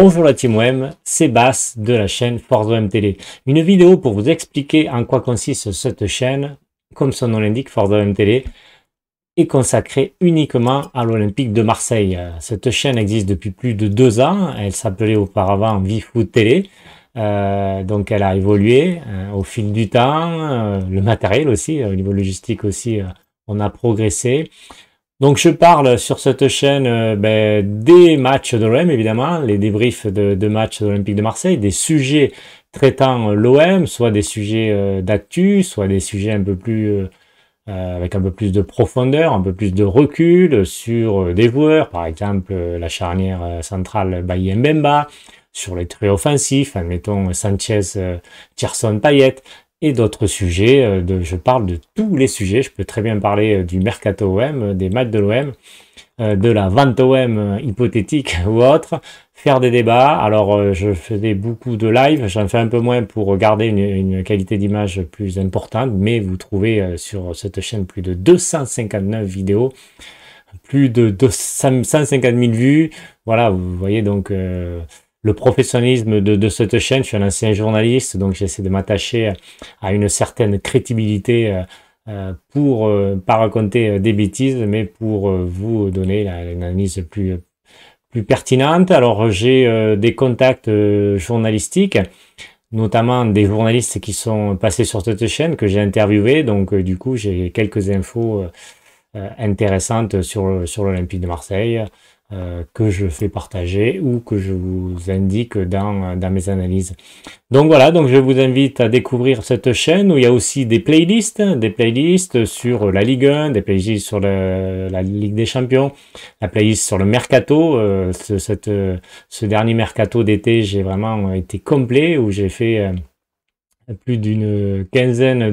Bonjour la team OM, c'est Bas de la chaîne Forza OM Télé. Une vidéo pour vous expliquer en quoi consiste cette chaîne. Comme son nom l'indique, Forza OM Télé est consacrée uniquement à l'Olympique de Marseille. Cette chaîne existe depuis plus de 2 ans. Elle s'appelait auparavant VFoot Télé. Donc elle a évolué au fil du temps. Le matériel aussi, au niveau logistique aussi, on a progressé. Donc je parle sur cette chaîne des matchs de l'OM évidemment, les débriefs de matchs de l'Olympique de Marseille, des sujets traitant l'OM, soit des sujets d'actu, soit des sujets un peu plus avec un peu plus de profondeur, un peu plus de recul sur des joueurs, par exemple la charnière centrale Bailly Mbemba, sur les traits offensifs, admettons Sanchez, Thierson, Payet, et d'autres sujets. Je parle de tous les sujets. Je peux très bien parler du mercato OM, des matchs de l'OM, de la vente OM hypothétique ou autre, faire des débats. Alors, je faisais beaucoup de live, j'en fais un peu moins pour garder une qualité d'image plus importante, mais vous trouvez sur cette chaîne plus de 259 vidéos, plus de 150 000 vues. Voilà, vous voyez donc le professionnalisme de cette chaîne. Je suis un ancien journaliste, donc j'essaie de m'attacher à une certaine crédibilité pour pas raconter des bêtises, mais pour vous donner une analyse plus pertinente. Alors j'ai des contacts journalistiques, notamment des journalistes qui sont passés sur cette chaîne que j'ai interviewé, donc du coup j'ai quelques infos intéressantes sur l'Olympique de Marseille. Que je fais partager ou que je vous indique dans mes analyses. Donc voilà, donc je vous invite à découvrir cette chaîne où il y a aussi des playlists sur la Ligue 1, des playlists sur la Ligue des Champions, la playlist sur le Mercato. Ce dernier Mercato d'été, j'ai vraiment été complet où j'ai fait plus d'une quinzaine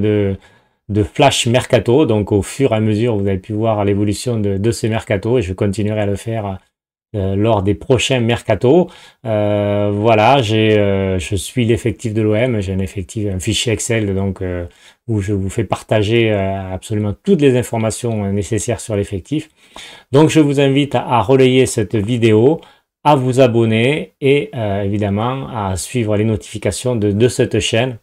de flash mercato, donc au fur et à mesure vous avez pu voir l'évolution de ce mercato et je continuerai à le faire lors des prochains mercato. Voilà, je suis l'effectif de l'OM, j'ai un fichier Excel donc où je vous fais partager absolument toutes les informations nécessaires sur l'effectif. Donc je vous invite à relayer cette vidéo, à vous abonner et évidemment à suivre les notifications de cette chaîne.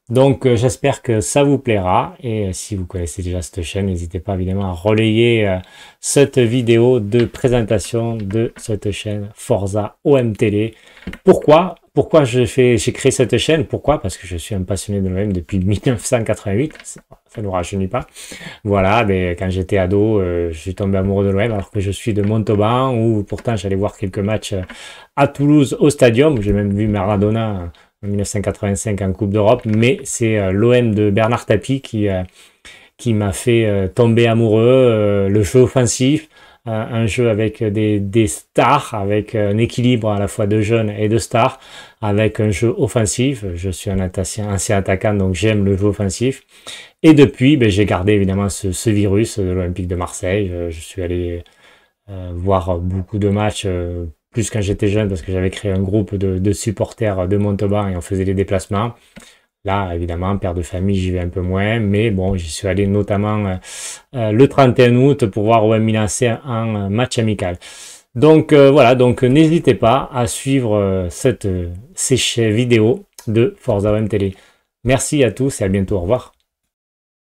Donc j'espère que ça vous plaira et si vous connaissez déjà cette chaîne, n'hésitez pas évidemment à relayer cette vidéo de présentation de cette chaîne Forza OM Télé. Pourquoi j'ai créé cette chaîne? Pourquoi? Parce que je suis un passionné de l'OM depuis 1988, ça ne nous rajeunit pas. Voilà, mais quand j'étais ado, je suis tombé amoureux de l'OM alors que je suis de Montauban où pourtant j'allais voir quelques matchs à Toulouse au Stadium, où j'ai même vu Maradona en 1985 en Coupe d'Europe, mais c'est l'OM de Bernard Tapie qui m'a fait tomber amoureux, le jeu offensif, un jeu avec des stars, avec un équilibre à la fois de jeunes et de stars, avec un jeu offensif. Je suis un ancien attaquant, donc j'aime le jeu offensif. Et depuis, j'ai gardé évidemment ce virus de l'Olympique de Marseille. Je suis allé voir beaucoup de matchs, plus quand j'étais jeune parce que j'avais créé un groupe de supporters de Montauban et on faisait les déplacements. Là, évidemment, père de famille, j'y vais un peu moins, mais bon, j'y suis allé notamment le 31 août pour voir OM Milan AC en match amical. Donc voilà, donc n'hésitez pas à suivre ces vidéos de Forza OM Télé. Merci à tous et à bientôt, au revoir.